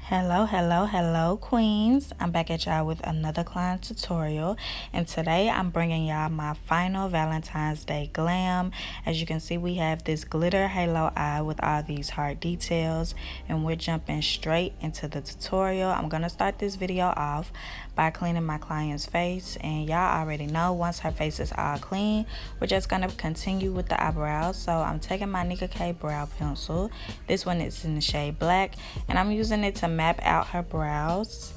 Hello queens. I'm back at y'all with another client tutorial, and today I'm bringing y'all my final Valentine's Day glam. As you can see, we have this glitter halo eye with all these heart details, and we're jumping straight into the tutorial. I'm gonna start this video off by cleaning my client's face, and y'all already know once her face is all clean, we're just gonna continue with the eyebrows. So I'm taking my Nicka K brow pencil. This one is in the shade black, and I'm using it to map out her brows.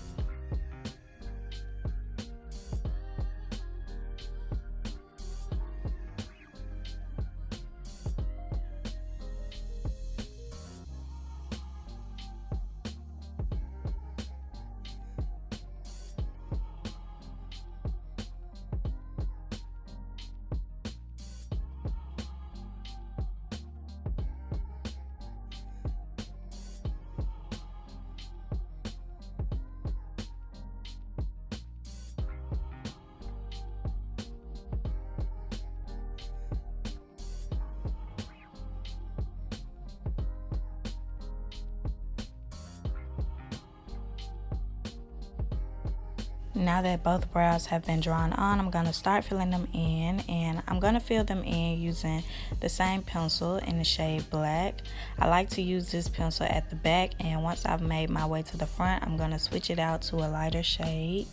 Now that both brows have been drawn on, I'm going to start filling them in, and I'm going to fill them in using the same pencil in the shade black. I like to use this pencil at the back, and once I've made my way to the front, I'm going to switch it out to a lighter shade.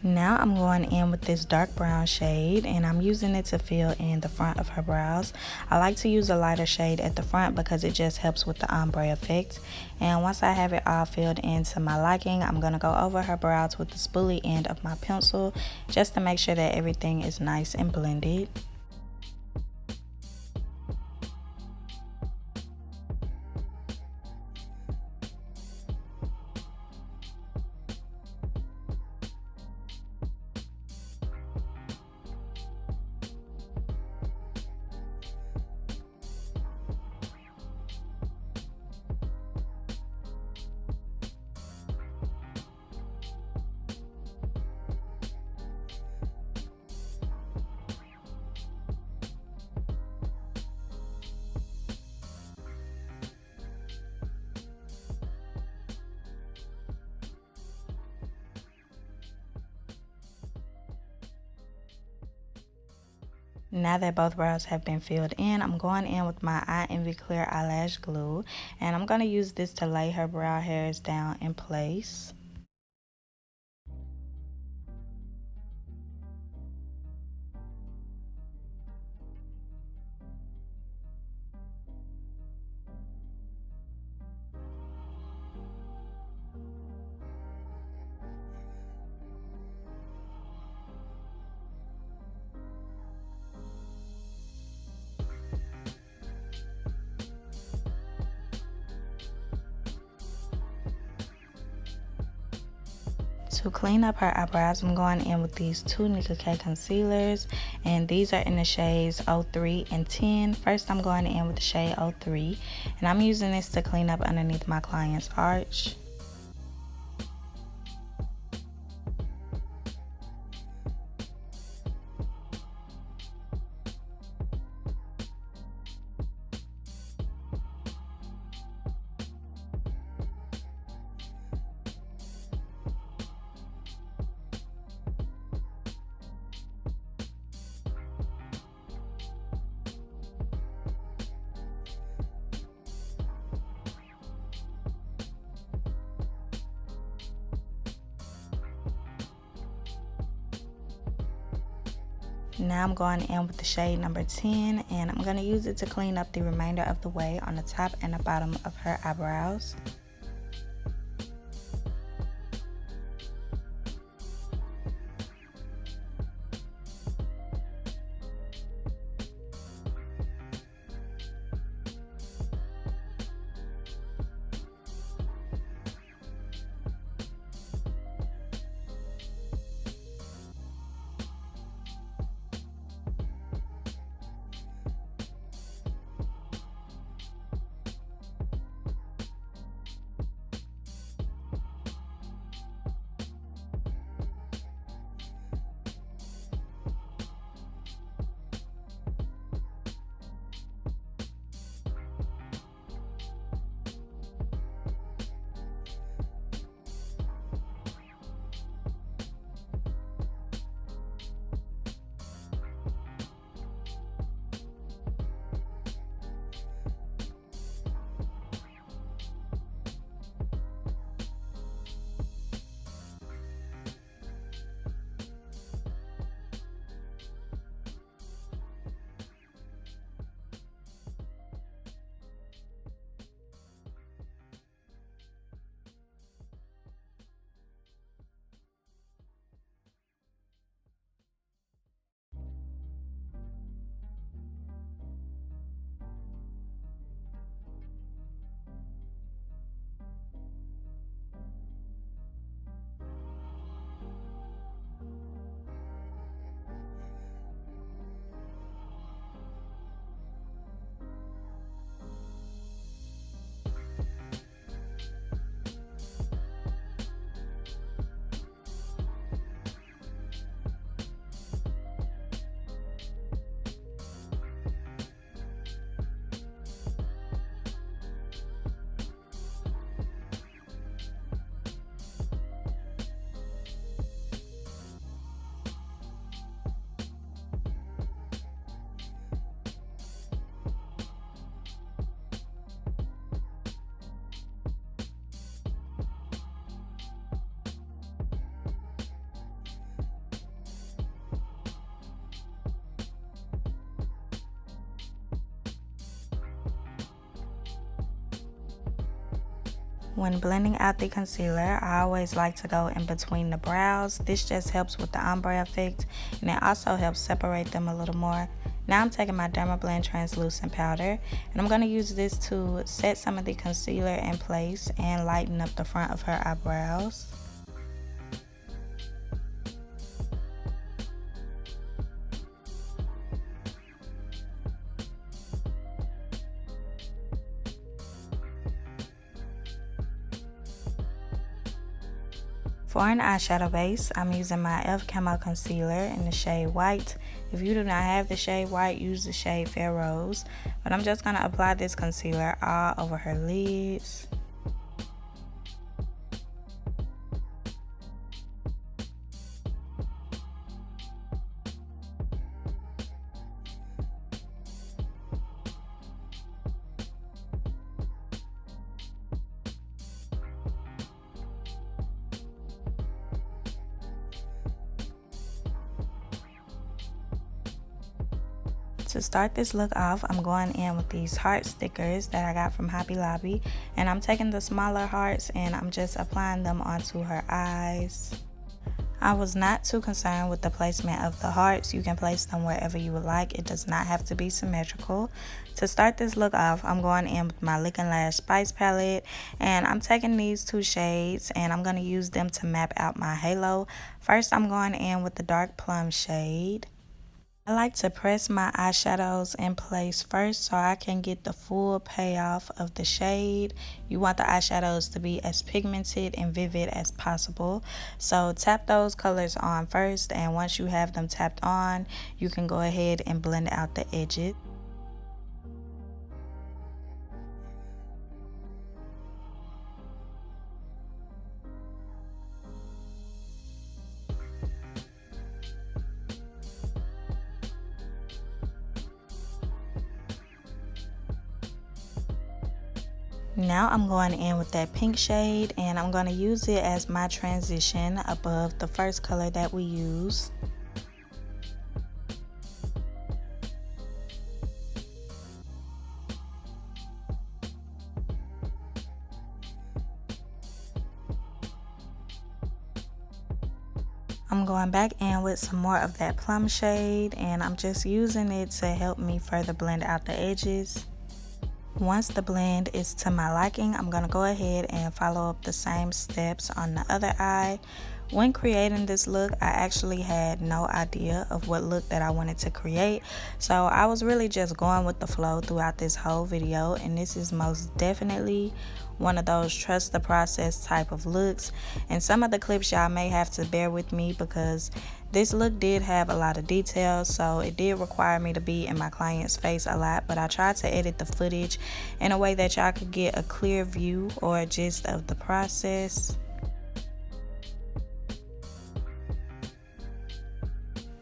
Now I'm going in with this dark brown shade, and I'm using it to fill in the front of her brows. I like to use a lighter shade at the front because it just helps with the ombre effect. And once I have it all filled in to my liking, I'm going to go over her brows with the spoolie end of my pencil just to make sure that everything is nice and blended. Now that both brows have been filled in, I'm going in with my I.envy clear eyelash glue, and I'm going to use this to lay her brow hairs down in place. To clean up her eyebrows, I'm going in with these two Nicka K concealers, and these are in the shades 03 and 10. First, I'm going in with the shade 03, and I'm using this to clean up underneath my client's arch. Now I'm going in with the shade number 10, and I'm going to use it to clean up the remainder of the way on the top and the bottom of her eyebrows. When blending out the concealer, I always like to go in between the brows. This just helps with the ombre effect, and it also helps separate them a little more. Now I'm taking my Dermablend Translucent powder, and I'm going to use this to set some of the concealer in place and lighten up the front of her eyebrows. For an eyeshadow base, I'm using my e.l.f. Camo Concealer in the shade White. If you do not have the shade White, use the shade Fair Rose. But I'm just going to apply this concealer all over her lids. To start this look off, I'm going in with these heart stickers that I got from Hobby Lobby, and I'm taking the smaller hearts and I'm just applying them onto her eyes. I was not too concerned with the placement of the hearts. You can place them wherever you would like. It does not have to be symmetrical. To start this look off, I'm going in with my Lick and Lash Spice palette, and I'm taking these two shades and I'm going to use them to map out my halo. First, I'm going in with the dark plum shade. I like to press my eyeshadows in place first so I can get the full payoff of the shade. You want the eyeshadows to be as pigmented and vivid as possible. So tap those colors on first, and once you have them tapped on, you can go ahead and blend out the edges. Now I'm going in with that pink shade, and I'm going to use it as my transition above the first color that we used. I'm going back in with some more of that plum shade, and I'm just using it to help me further blend out the edges. Once the blend is to my liking, I'm going to go ahead and follow up the same steps on the other eye. When creating this look, I actually had no idea of what look that I wanted to create, so I was really just going with the flow throughout this whole video, and this is most definitely one of those trust the process type of looks. And some of the clips y'all may have to bear with me because this look did have a lot of details, so it did require me to be in my client's face a lot, but I tried to edit the footage in a way that y'all could get a clear view or a gist of the process.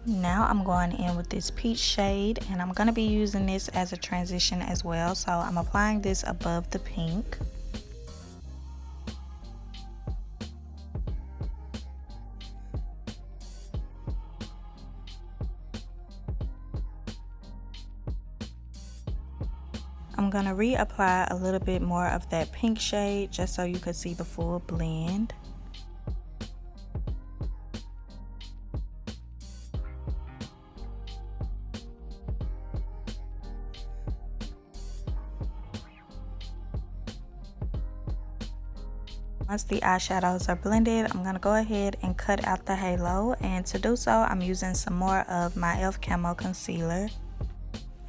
Now I'm going in with this peach shade, and I'm going to be using this as a transition as well, so I'm applying this above the pink. I'm going to reapply a little bit more of that pink shade just so you could see the full blend. Once the eyeshadows are blended, I'm going to go ahead and cut out the halo, and to do so, I'm using some more of my e.l.f. Camo Concealer.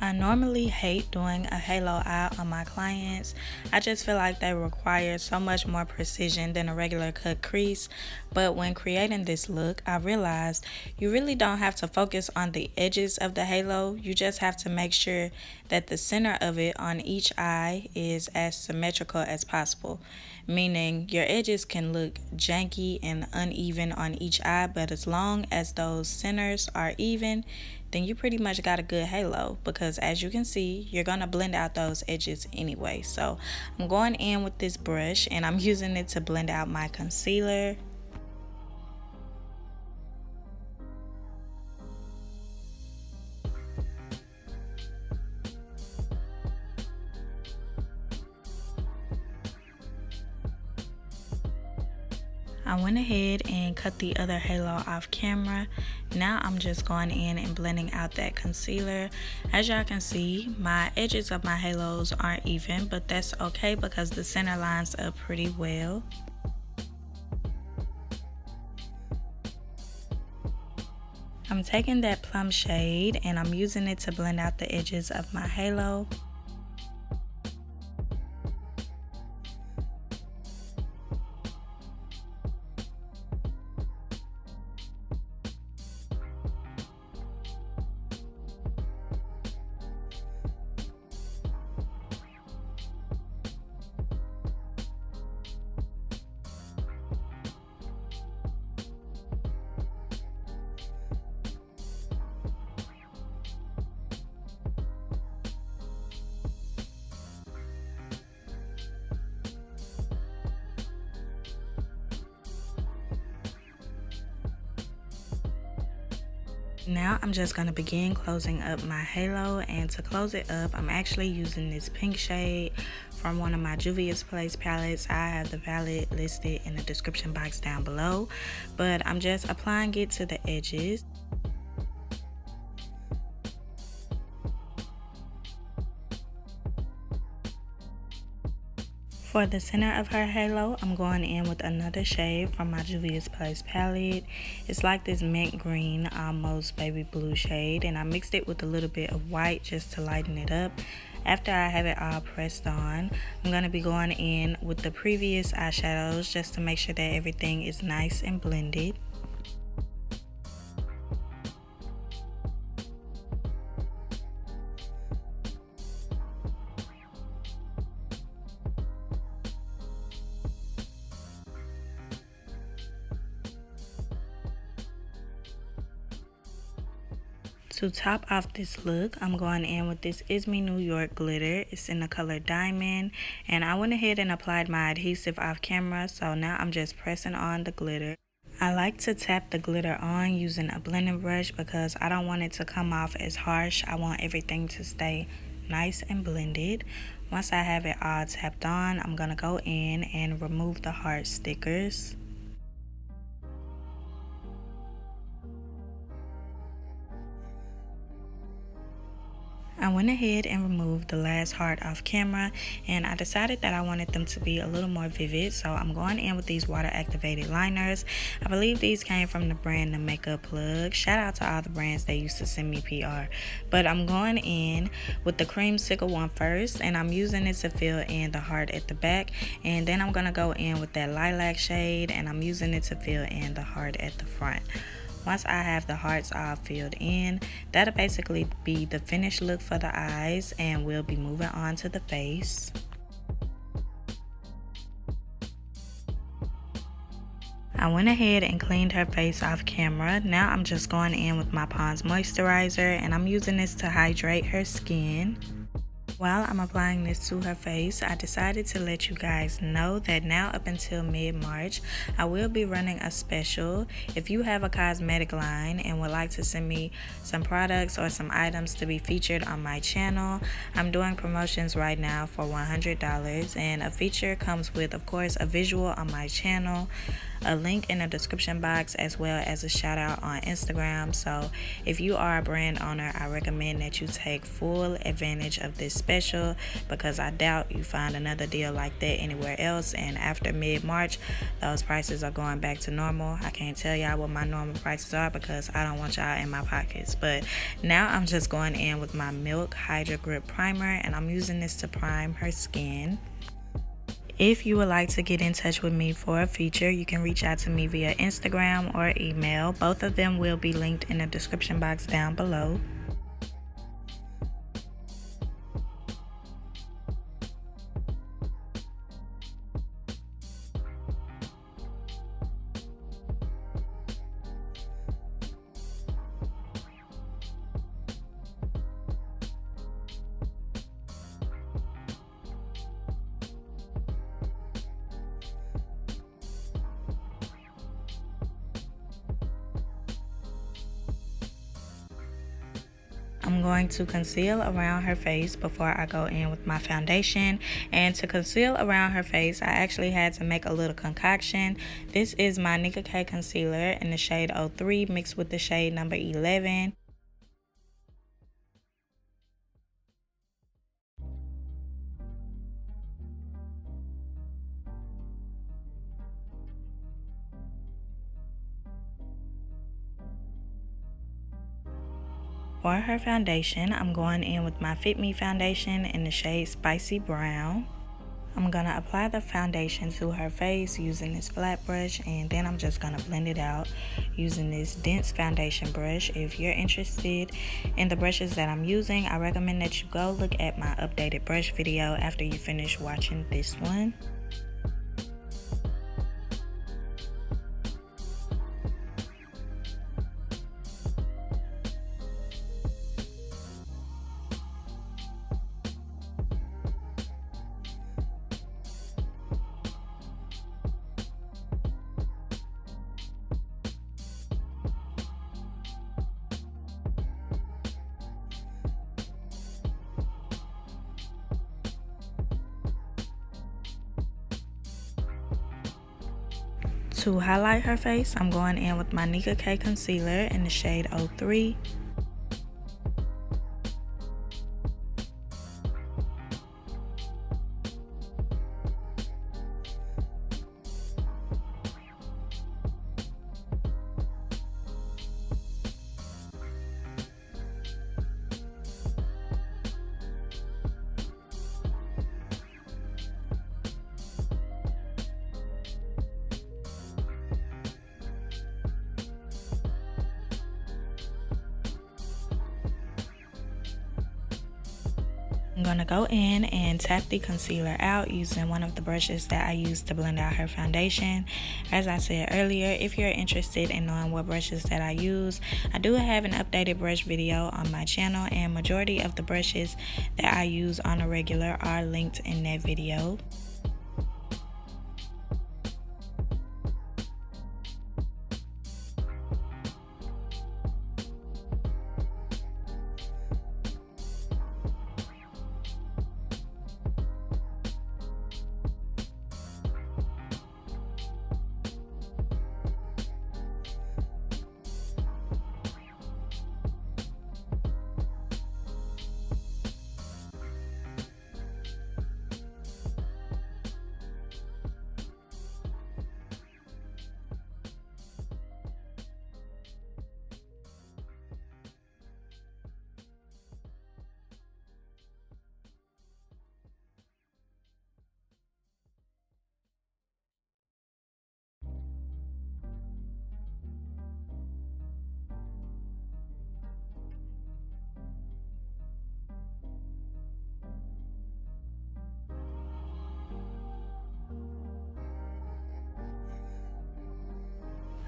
I normally hate doing a halo eye on my clients. I just feel like they require so much more precision than a regular cut crease. But when creating this look, I realized you really don't have to focus on the edges of the halo. You just have to make sure that the center of it on each eye is as symmetrical as possible. Meaning your edges can look janky and uneven on each eye, but as long as those centers are even, then you pretty much got a good halo, because as you can see, you're gonna blend out those edges anyway. So I'm going in with this brush and I'm using it to blend out my concealer. I went ahead and cut the other halo off camera. Now I'm just going in and blending out that concealer. As y'all can see, my edges of my halos aren't even, but that's okay because the center lines up pretty well. I'm taking that plum shade and I'm using it to blend out the edges of my halo. Now I'm just going to begin closing up my halo, and to close it up I'm actually using this pink shade from one of my Juvia's Place palettes. I have the palette listed in the description box down below, but I'm just applying it to the edges. For the center of her halo, I'm going in with another shade from my Juvia's Place palette. It's like this mint green, almost baby blue shade, and I mixed it with a little bit of white just to lighten it up. After I have it all pressed on, I'm going to be going in with the previous eyeshadows just to make sure that everything is nice and blended. To top off this look, I'm going in with this I.envy New York glitter. It's in the color Diamond, and I went ahead and applied my adhesive off camera, so now I'm just pressing on the glitter. I like to tap the glitter on using a blending brush because I don't want it to come off as harsh. I want everything to stay nice and blended. Once I have it all tapped on, I'm going to go in and remove the heart stickers. I went ahead and removed the last heart off camera, and I decided that I wanted them to be a little more vivid, so I'm going in with these water activated liners. I believe these came from the brand The Makeup Plug. Shout out to all the brands that used to send me PR. But I'm going in with the creamsicle one first, and I'm using it to fill in the heart at the back, and then I'm going to go in with that lilac shade, and I'm using it to fill in the heart at the front. Once I have the hearts all filled in, that'll basically be the finished look for the eyes, and we'll be moving on to the face. I went ahead and cleaned her face off camera. Now I'm just going in with my Pond's moisturizer, and I'm using this to hydrate her skin. While I'm applying this to her face, I decided to let you guys know that now up until mid-March, I will be running a special. If you have a cosmetic line and would like to send me some products or some items to be featured on my channel, I'm doing promotions right now for $100, and a feature comes with, of course, a visual on my channel, a link in the description box, as well as a shout out on Instagram. So if you are a brand owner, I recommend that you take full advantage of this special, because I doubt you find another deal like that anywhere else. And after mid-March, those prices are going back to normal. I can't tell y'all what my normal prices are because I don't want y'all in my pockets. But now I'm just going in with my Milk Hydra Grip Primer, and I'm using this to prime her skin. If you would like to get in touch with me for a feature, you can reach out to me via Instagram or email. Both of them will be linked in the description box down below. I'm going to conceal around her face before I go in with my foundation. And to conceal around her face, I actually had to make a little concoction. This is my Nicka K concealer in the shade 03 mixed with the shade number 11. For her foundation, I'm going in with my Fit Me foundation in the shade Spicy Brown. I'm going to apply the foundation to her face using this flat brush, and then I'm just going to blend it out using this dense foundation brush. If you're interested in the brushes that I'm using, I recommend that you go look at my updated brush video after you finish watching this one. To highlight her face, I'm going in with my Nicka K concealer in the shade 03. I'm going to go in and tap the concealer out using one of the brushes that I used to blend out her foundation. As I said earlier, if you're interested in knowing what brushes that I use, I do have an updated brush video on my channel, and majority of the brushes that I use on a regular are linked in that video.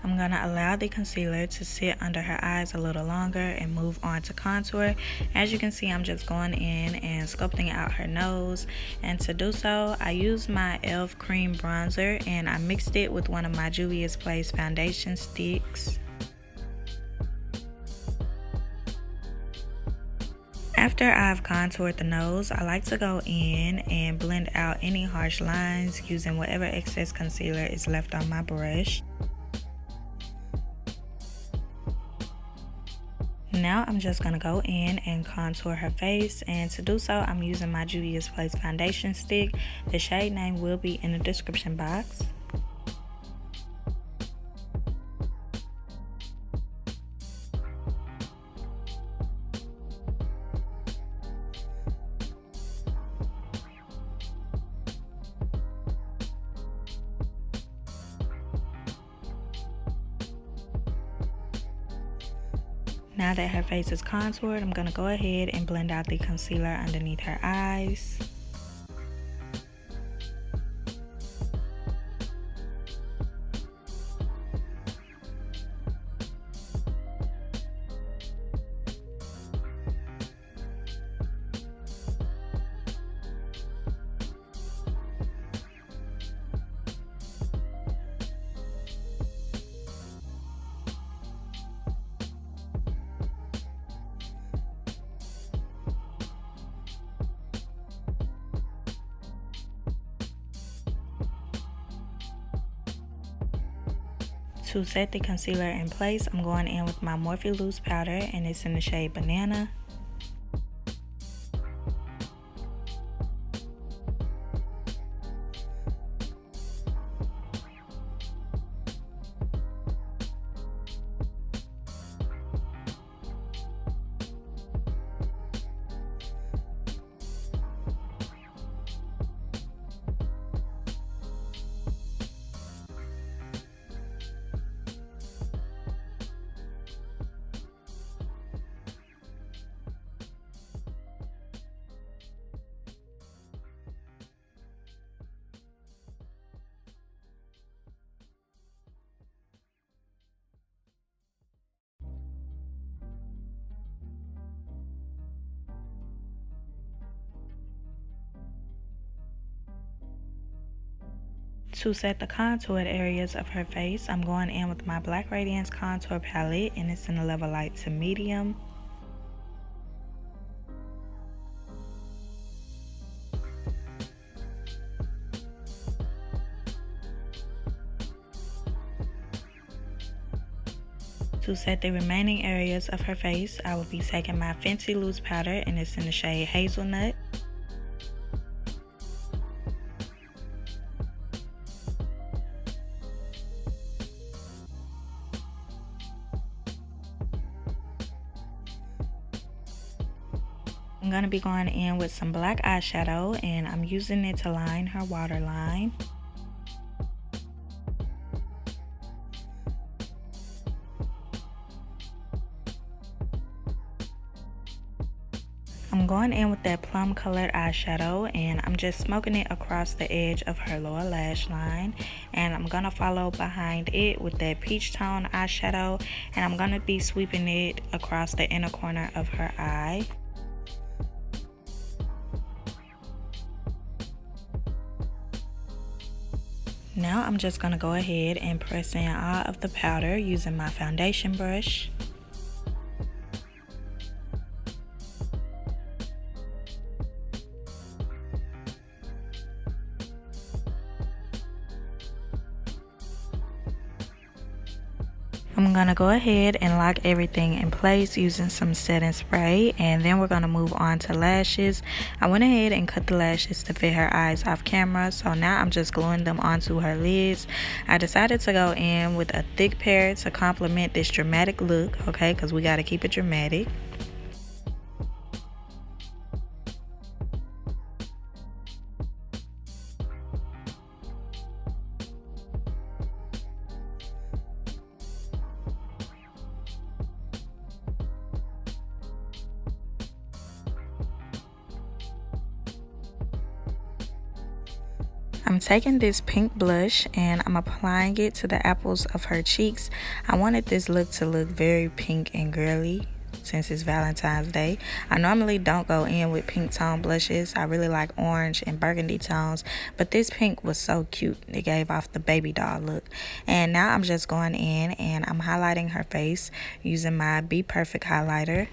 I'm going to allow the concealer to sit under her eyes a little longer and move on to contour. As you can see, I'm just going in and sculpting out her nose. And to do so, I used my e.l.f. cream bronzer and I mixed it with one of my Juvia's Place foundation sticks. After I've contoured the nose, I like to go in and blend out any harsh lines using whatever excess concealer is left on my brush. Now I'm just going to go in and contour her face, and to do so I'm using my Juvia's Place foundation stick. The shade name will be in the description box. Now that her face is contoured, I'm going to go ahead and blend out the concealer underneath her eyes. To set the concealer in place, I'm going in with my Morphe loose powder, and it's in the shade Banana. To set the contoured areas of her face, I'm going in with my Black Radiance contour palette, and it's in the level light to medium. To set the remaining areas of her face, I will be taking my Fenty loose powder, and it's in the shade Hazelnut. I'm going to be going in with some black eyeshadow, and I'm using it to line her waterline. I'm going in with that plum colored eyeshadow, and I'm just smoking it across the edge of her lower lash line, and I'm going to follow behind it with that peach tone eyeshadow, and I'm going to be sweeping it across the inner corner of her eye. Now I'm just going to go ahead and press in all of the powder using my foundation brush. I'm going to go ahead and lock everything in place using some setting spray, and then we're going to move on to lashes. I went ahead and cut the lashes to fit her eyes off camera, so now I'm just gluing them onto her lids. I decided to go in with a thick pair to complement this dramatic look, okay, because we got to keep it dramatic. I'm taking this pink blush and I'm applying it to the apples of her cheeks. I wanted this look to look very pink and girly since it's Valentine's Day. I normally don't go in with pink tone blushes. I really like orange and burgundy tones, but this pink was so cute. It gave off the baby doll look. And now I'm just going in and I'm highlighting her face using my Bperfect highlighter.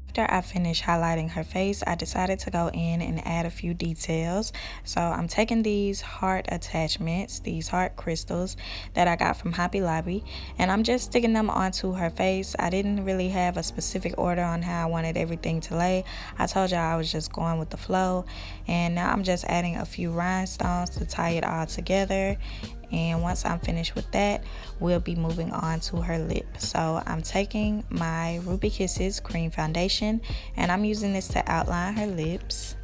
After I finished highlighting her face, I decided to go in and add a few details. So I'm taking these heart attachments, these heart crystals that I got from Hobby Lobby, and I'm just sticking them onto her face. I didn't really have a specific order on how I wanted everything to lay. I told y'all I was just going with the flow, and now I'm just adding a few rhinestones to tie it all together. And once I'm finished with that, we'll be moving on to her lip. So I'm taking my Ruby Kisses cream foundation and I'm using this to outline her lips.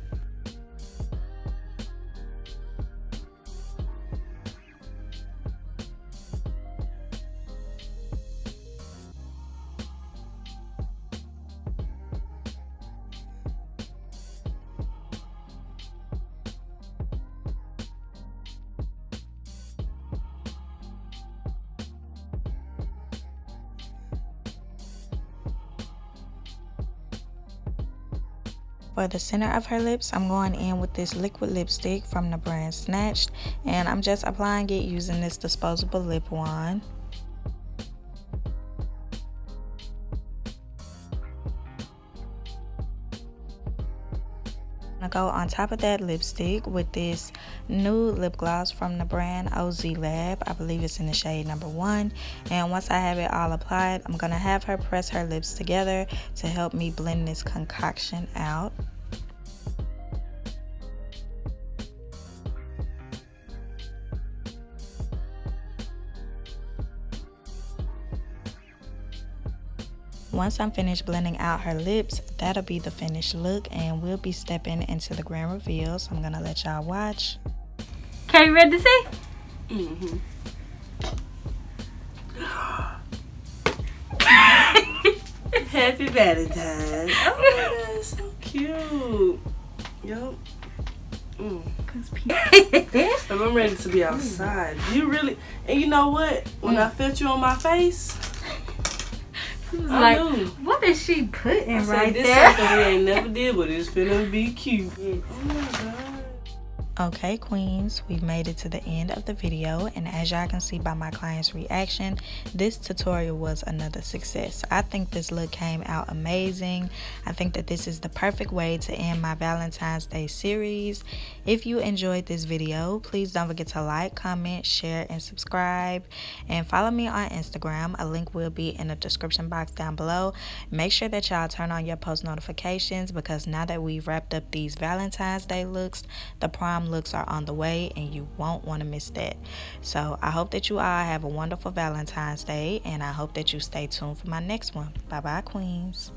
For the center of her lips, I'm going in with this liquid lipstick from the brand Snatched, and I'm just applying it using this disposable lip wand. I go on top of that lipstick with this new lip gloss from the brand OZ Lab. I believe it's in the shade number 1. And once I have it all applied, I'm going to have her press her lips together to help me blend this concoction out. Once I'm finished blending out her lips, that'll be the finished look, and we'll be stepping into the grand reveal. So I'm gonna let y'all watch. Okay, you ready to see? Mm-hmm. Happy Valentine's. Oh my god, so cute. Yup. I'm ready to be outside. You really, and you know what? When I felt you on my face, I knew. What is she putting right this there? something we ain't never did, but it's finna be cute. Oh my god. Okay, queens, we've made it to the end of the video, and as y'all can see by my client's reaction, this tutorial was another success. I think this look came out amazing. I think that this is the perfect way to end my Valentine's Day series. If you enjoyed this video, please don't forget to like, comment, share, and subscribe, and follow me on Instagram. A link will be in the description box down below. Make sure that y'all turn on your post notifications, because now that we've wrapped up these Valentine's Day looks, the prom looks are on the way, and you won't want to miss that. So I hope that you all have a wonderful Valentine's Day, and I hope that you stay tuned for my next one. Bye bye, queens.